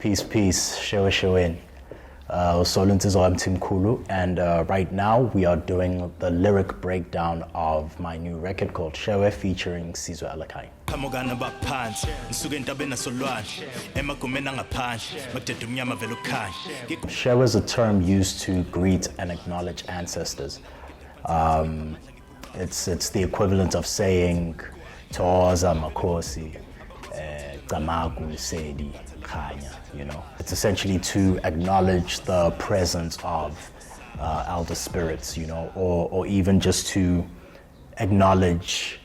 Peace, peace, Shewe. So Ntsizwa Ka Mthimkhulu, and right now we are doing the lyric breakdown of my new record called Shewe featuring Sizwe Alakine. Shewe is a term used to greet and acknowledge ancestors. It's the equivalent of saying Thoza Makosi, Gamagu Sedi, Khanya, you know. It's essentially to acknowledge the presence of elder spirits, you know, or even just to acknowledge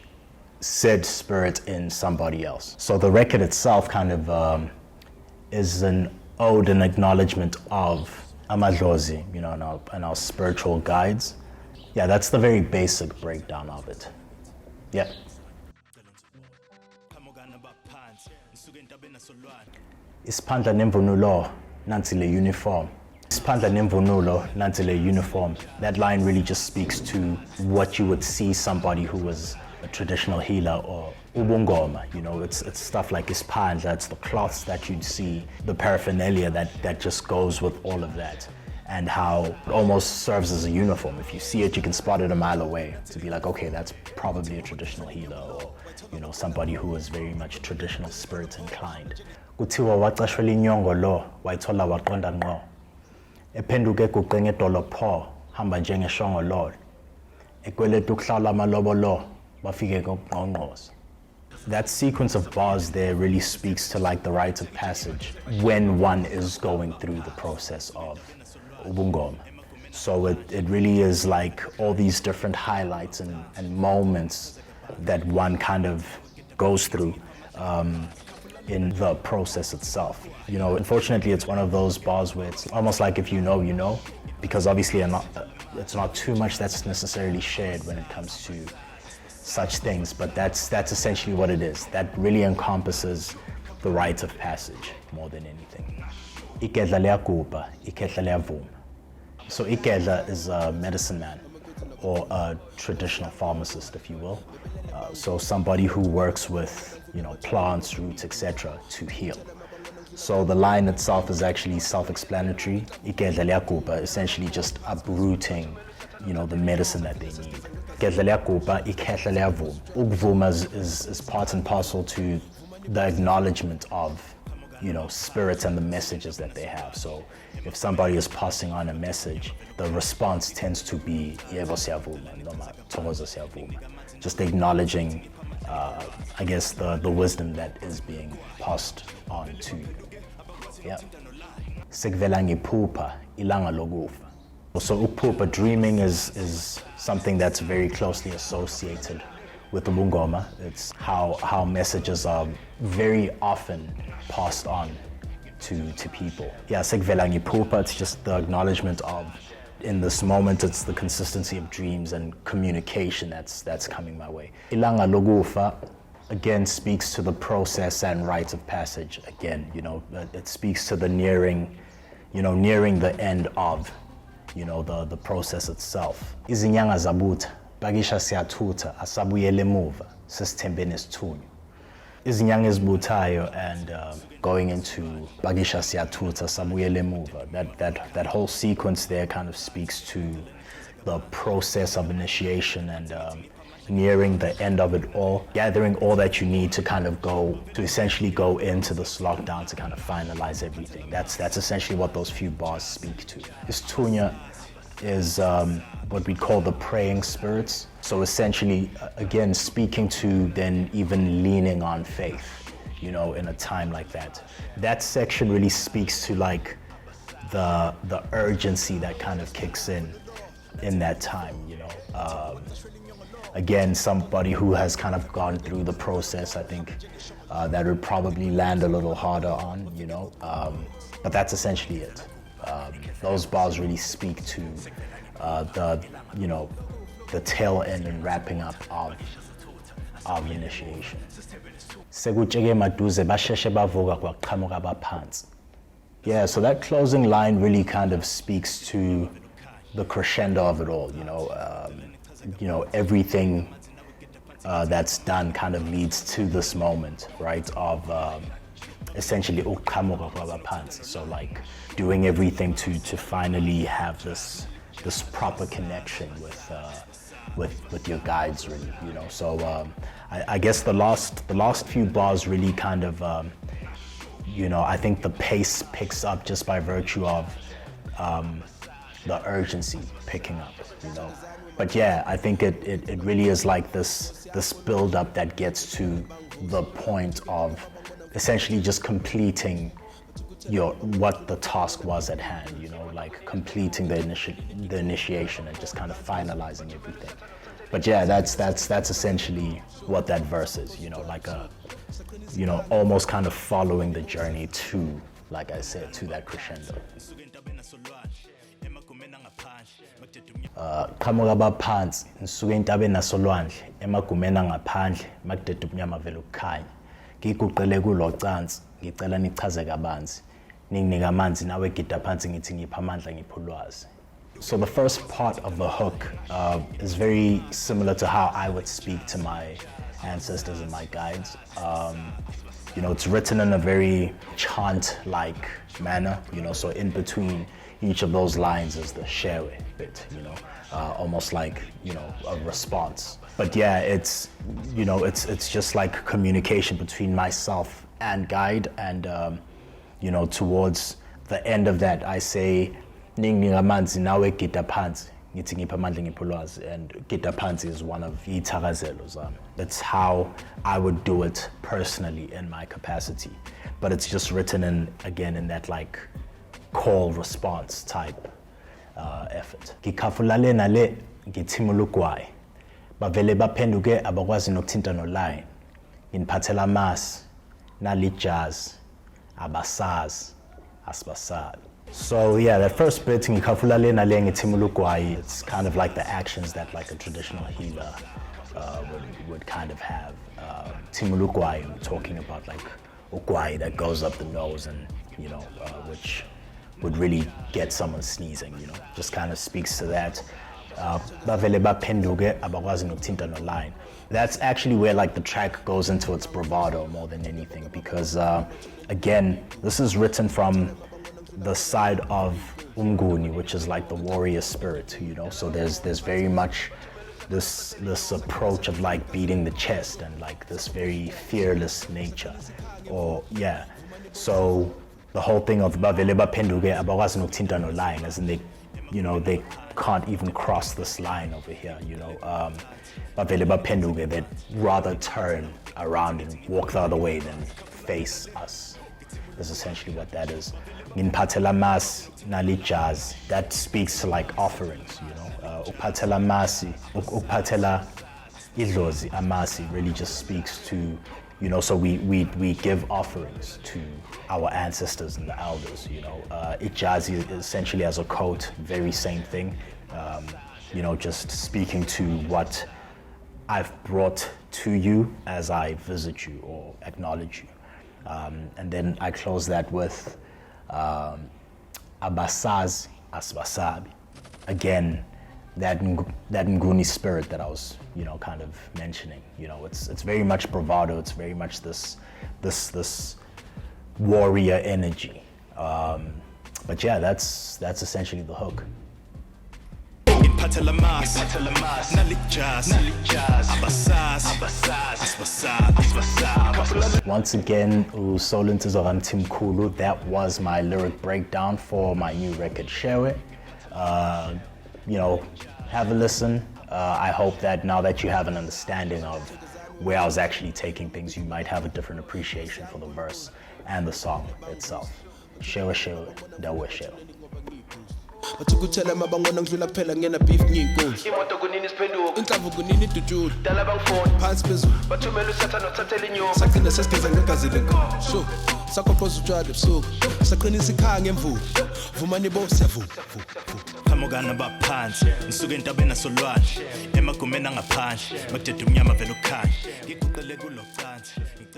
said spirit in somebody else. So the record itself kind of is an ode and acknowledgement of Amadlozi, you know, and our spiritual guides. Yeah, that's the very basic breakdown of it. Yeah. Isphandla nemvunulo nansi le uniform. Isphandla nemvunulo nansi le uniform. That line really just speaks to what you would see somebody who was a traditional healer or ubungoma. You know, it's stuff like isphandla, it's the cloths that you'd see, the paraphernalia that just goes with all of that, and how it almost serves as a uniform. If you see it, you can spot it a mile away to be like, okay, that's probably a traditional healer, or you know, somebody who is very much traditional spirit inclined. Kuthiwa wacashwela inyongo lo wayithola waqonda ngqo ephenduke kuqenge edolo pho hamba njengeshongo lo ekweleta ukuhlawula amalobolo bafike ngqongqoza. That sequence of bars there really speaks to like the rite of passage when one is going through the process of ubungoma. So it really is like all these different highlights and moments that one kind of goes through in the process itself. You know, unfortunately, it's one of those bars where it's almost like if you know, you know, because obviously it's not too much that's necessarily shared when it comes to such things, but that's essentially what it is. That really encompasses the rite of passage more than anything. Ikedla liyaguba, ikedla liyavuma. So ikedla is a medicine man, or a traditional pharmacist, if you will. So somebody who works with, you know, plants, roots, etc. to heal. So the line itself is actually self-explanatory. Ikedla liyaguba, essentially just uprooting, you know, the medicine that they need. Ikedla liyaguba, ikedla liyavuma. Ukuvuma is part and parcel to the acknowledgement of, you know, spirits and the messages that they have. So if somebody is passing on a message, the response tends to be yebo siyavuma noma thokoza siyavuma. Just acknowledging, I guess, the wisdom that is being passed on to you. Yeah. Sekuvela ngiphupha ilanga lokufa. So ukuphupha, dreaming is something that's very closely associated with the ubungoma. It's how messages are very often passed on to people. Yeah, sekuvela ngiphupha, it's just the acknowledgement of, in this moment, it's the consistency of dreams and communication that's coming my way. Ilanga lokufa, again, speaks to the process and rite of passage. Again, you know, it speaks to the nearing the end of, you know, the process itself. Izinyanga zabutha, bakisha siyathutha, asabuyele emuva, sesithembeni isithunywa. Izinyanga ezibuthayo and going into bakisha siyathutha, sabuyele emuva. That whole sequence there kind of speaks to the process of initiation and nearing the end of it all, gathering all that you need to kind of essentially go into this lockdown to kind of finalize everything. That's essentially what those few bars speak to. Isithunywa is what we call the praying spirits. So essentially, again, speaking to then even leaning on faith, you know, in a time like that. That section really speaks to like the urgency that kind of kicks in that time, you know. Again, somebody who has kind of gone through the process, I think that would probably land a little harder on, you know. But that's essentially it. Those bars really speak to the tail end and wrapping up of initiation. Yeah, so that closing line really kind of speaks to the crescendo of it all, you know, everything that's done kind of leads to this moment, right, of essentially ukuqhamuka kwabaphansi. So like doing everything to finally have this proper connection with your guides, really, you know. So I guess the last few bars really kind of you know, I think the pace picks up just by virtue of the urgency picking up, you know. But yeah, I think it really is like this build up that gets to the point of essentially just completing what the task was at hand, you know, like completing the initiation and just kind of finalizing everything. But yeah, that's essentially what that verse is, you know, like you know, almost kind of following the journey to, like I said, to that crescendo. Qhamuka abaphansi nisuke intabeni nasolwandle emagumeni angaphandle makudede ubunyama vele ukukhanya ngiguqele kulo cansi ngicela nichaze kabanzi ninginike amanzi nawe gida phansi ngithi ngipha amandla ngipha ulwazi. So the first part of the hook is very similar to how I would speak to my ancestors and my guides. You know, it's written in a very chant-like manner, you know, so in between each of those lines is the Shewe bit, you know, almost like, you know, a response. But yeah, it's, you know, it's just like communication between myself and guide, and, you know, towards the end of that, I say, ninginika amanzi nawe gida phansi ngithi ngipha amandla ngipha ulwazi, and gida phansi is one of iy'thakazelo zami. That's how I would do it personally in my capacity, but it's just written in, again, in that like call response type effort. Ngikhafulale nale ngithimula ugwayi bavele baphenduke abakwazi nokuthinta noline nginiphathela amasi nalijazi abasazi asibasabi. So yeah, that first bit, ngikhafulale nale ngithimula ugwayi, it's kind of like the actions that like a traditional healer would kind of have. Thimula ugwayi, we're talking about like ugwayi that goes up the nose, and you know, which would really get someone sneezing, you know, just kind of speaks to that. Bavele baphenduke abakwazi nokuthinta noline. That's actually where like the track goes into its bravado more than anything, because again, this is written from the side of Umguni, which is like the warrior spirit, you know. So there's very much this approach of like beating the chest and like this very fearless nature, or yeah. So the whole thing of bavele baphenduke abakwazi nokuthinta noline, as in they, you know, they can't even cross this line over here, you know. Bavele baphenduke, they'd rather turn around and walk the other way than face us. That's essentially what that is. Nginiphathela amasi nalijazi, that speaks to like offerings, you know. Ukuphathela amasi, ukuphathela idlozi amasi really just speaks to, you know, so we give offerings to our ancestors and the elders, you know. Ijazi essentially as a coat, very same thing, you know, just speaking to what I've brought to you as I visit you or acknowledge you. And then I close that with abasazi asibasabi. Again, that Nguni spirit that I was, you know, kind of mentioning. You know, it's very much bravado. It's very much this warrior energy. But yeah, that's essentially the hook. Once again, Ntsizwa Ka Mthimkhulu, that was my lyric breakdown for my new record, Shewe. You know, have a listen. I hope that now that you have an understanding of where I was actually taking things, you might have a different appreciation for the verse and the song itself. Shewe, dawe shewe. Bathukutshela mabangona ngidlula kuphela ngena beef ngiyinkundla imoto kunini siphenduka inhlavu kunini idudula dala bangifona phansi phezulu bathumela usathana uthathela inyoko sagcina sesigeza ngegazi lenkomo sho sakhophoza utshwala ebusuku saqinisa ikhaya ngemvubu vuma nibo siyavuma qhamukana abaphansi nisuke entabeni nasolwandle emagumeni angaphandle makudede umnyama vele ukukhanya ngiguqele kulo cansi